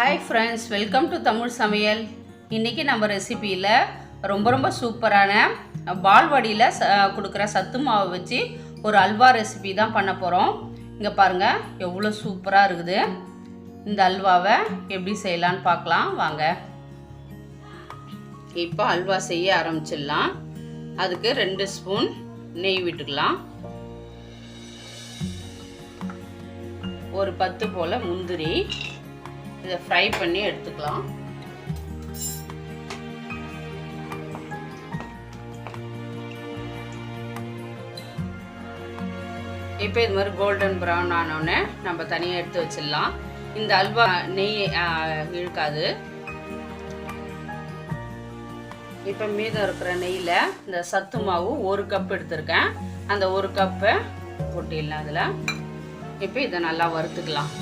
Hi friends, welcome to Tamil Samayal. இன்னைக்கு நம்ம ரெசிபியில் ரொம்ப சூப்பரான பால்வாடியில் கொடுக்குற சத்து மாவு வச்சு ஒரு அல்வா ரெசிபி தான் பண்ண போகிறோம். இங்கே பாருங்கள் எவ்வளோ சூப்பராக இருக்குது. இந்த அல்வாவை எப்படி செய்யலான்னு பார்க்கலாம் வாங்க. இப்போ அல்வா செய்ய ஆரம்பிச்சிடலாம். அதுக்கு 2 ஸ்பூன் நெய் விட்டுக்கலாம். ஒரு 10 போல் முந்திரி இதை ஃப்ரை பண்ணி எடுத்துக்கலாம். இப்போ இது மாதிரி கோல்டன் ப்ரௌன் ஆனோடனே நம்ம தனியாக எடுத்து வச்சிடலாம். இந்த அல்வா நெய் இழுக்காது. இப்போ மீதம் இருக்கிற நெய்யில் இந்த சத்து மாவு 1 கப் எடுத்திருக்கேன். அந்த 1 கப்பை போட்டிடலாம். அதில் இப்போ இதை நல்லா வறுத்துக்கலாம்.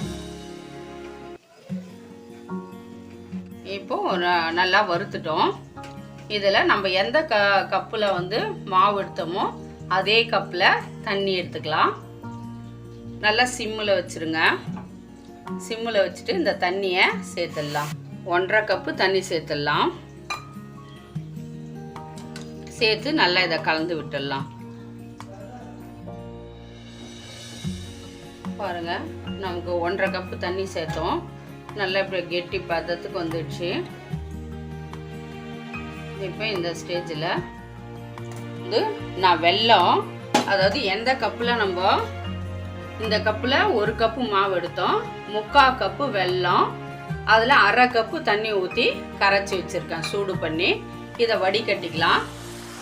இப்போ நல்லா வறுத்துட்டோம். இதில் நம்ம எந்த கப்பில் மாவு எடுத்தோமோ அதே கப்பில் தண்ணி எடுத்துக்கலாம். நல்லா சிம்மில் வச்சுருங்க. சிம்மில் வச்சுட்டு இந்த தண்ணியை சேர்த்துடலாம். 1.5 கப்பு தண்ணி சேர்த்துடலாம். சேர்த்து நல்லா இதை கலந்து விட்டுடலாம். பாருங்கள், நமக்கு 1.5 கப்பு தண்ணி சேர்த்தோம். நல்லா இப்படி கெட்டி பதத்துக்கு வந்துடுச்சு. இப்போ இந்த ஸ்டேஜில் நான் வெல்லம், அதாவது எந்த கப்பில் நம்ம இந்த கப்பில் 1 கப்பு மாவு எடுத்தோம், 3/4 கப்பு வெல்லம், அதில் 1/2 கப்பு தண்ணி ஊற்றி கரைச்சி வச்சுருக்கேன் சூடு பண்ணி. இதை வடிகட்டிக்கலாம்.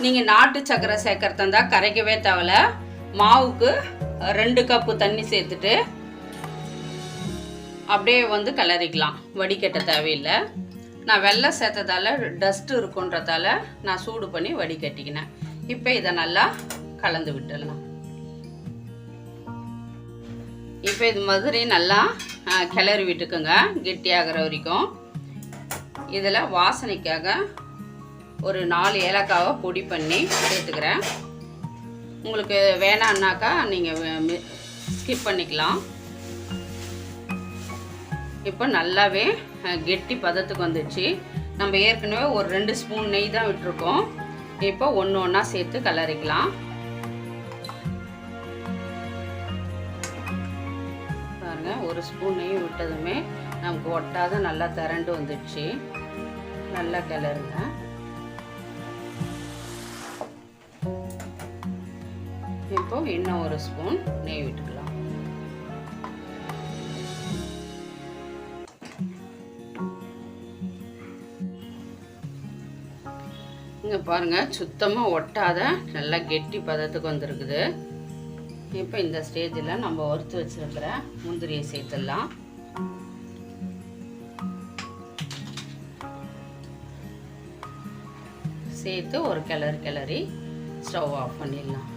நீங்கள் நாட்டு சக்கரை சேர்க்கறதா இருந்தால் கரைக்கவே தேவையில்ல. மாவுக்கு 2 கப்பு தண்ணி சேர்த்துட்டு அப்படியே கிளறிக்கலாம். வடிகட்ட தேவையில்லை. நான் வெல்லம் சேர்த்ததால டஸ்ட்டு இருக்குன்றதால நான் சூடு பண்ணி வடிகட்டிக்கினேன். இப்போ இதை நல்லா கலந்து விட்டுடலாம். இப்போ இது மாதிரி நல்லா கிளறி விட்டுக்குங்க கெட்டியாகிற வரைக்கும். இதில் வாசனைக்காக ஒரு 4 ஏலக்காவை பொடி பண்ணி சேர்த்துக்கிறேன். உங்களுக்கு வேணான்னாக்கா நீங்கள் ஸ்கிப் பண்ணிக்கலாம். இப்போ நல்லாவே கெட்டி பதத்துக்கு வந்துடுச்சு. நம்ம ஏற்கனவே ஒரு 2 ஸ்பூன் நெய் தான் விட்டுருக்கோம். இப்போ ஒன்று ஒன்றா சேர்த்து கலரிக்கலாம். பாருங்கள், 1 ஸ்பூன் நெய் விட்டதுமே நமக்கு ஒட்டாத நல்லா திரண்டு வந்துடுச்சு. நல்லா கிளறுங்க. இப்போ இன்னும் 1 ஸ்பூன் நெய் விட்டுக்கலாம். இங்கே பாருங்கள், சுத்தமாக ஒட்டாத நல்லா கெட்டி பதத்துக்கு வந்துருக்குது. இப்போ இந்த ஸ்டேஜில் நம்ம வறுத்து வச்சுருக்கிற முந்திரியை சேர்த்துடலாம். சேர்த்து ஒரு கிளறி ஸ்டவ் ஆஃப் பண்ணிடலாம்.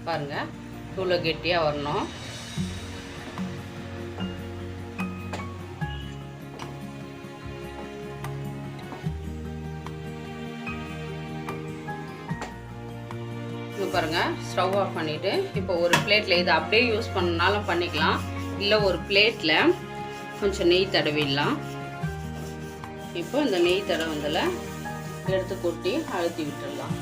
பாருங்கள், இவ்வளோ கெட்டியாக வரணும். பாருங்கள், ஸ்டவ் ஆஃப் பண்ணிவிட்டு இப்போ ஒரு பிளேட்டில் இதை அப்படியே யூஸ் பண்ணனாலும் பண்ணிக்கலாம். இல்லை ஒரு பிளேட்டில் கொஞ்சம் நெய் தடவிடலாம். இப்போ இந்த நெய் தடவதில் எடுத்து கொட்டி அழுத்தி விட்டுடலாம்.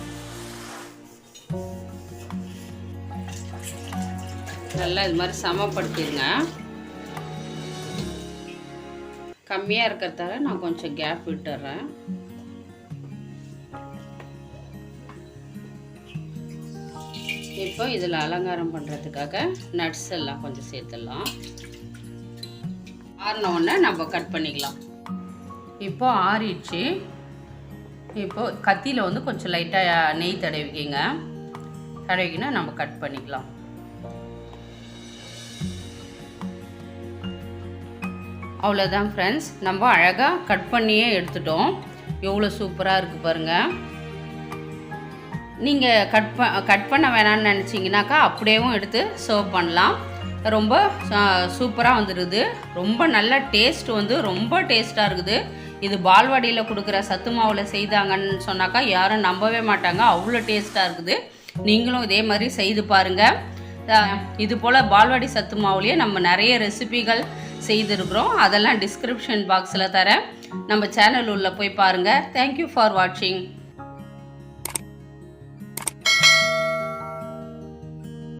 நல்லா இது மாதிரி சமப்படுத்திடுங்க. கம்மியாக இருக்கிறதால நான் கொஞ்சம் கேப் விட்டுறேன். இப்போ இதில் அலங்காரம் பண்ணுறதுக்காக நட்ஸ் எல்லாம் கொஞ்சம் சேர்த்துடலாம். ஆறின உடனே நம்ம கட் பண்ணிக்கலாம். இப்போ ஆறிடுச்சு. இப்போ கத்தியில் கொஞ்சம் லைட்டாக நெய் தடவிக்கினா நம்ம கட் பண்ணிக்கலாம். அவ்வளோதான் ஃப்ரெண்ட்ஸ், நம்ம அழகாக கட் பண்ணியே எடுத்துட்டோம். எவ்வளோ சூப்பராக இருக்குது பாருங்கள். நீங்கள் கட் பண்ண வேணான்னு நினச்சிங்கனாக்கா அப்படியேவும் எடுத்து சர்வ் பண்ணலாம். ரொம்ப சூப்பராக வந்துடுது. ரொம்ப நல்ல டேஸ்ட் ரொம்ப டேஸ்ட்டாக இருக்குது. இது பால்வாடியில் கொடுக்குற சத்து மாவில் செய்தாங்கன்னு சொன்னாக்கா யாரும் நம்பவே மாட்டாங்க. அவ்வளோ டேஸ்ட்டாக இருக்குது. நீங்களும் இதே மாதிரி செய்து பாருங்கள். இது போல் பால்வாடி சத்து மாவுலேயே நம்ம நிறைய ரெசிபிகள் செய்திருக்கிறோம். அதெல்லாம் டிஸ்கிரிப்ஷன் பாக்ஸில் தரேன். நம்ம சேனல் உள்ள போய் பாருங்கள். தேங்க்யூ ஃபார் வாட்சிங்.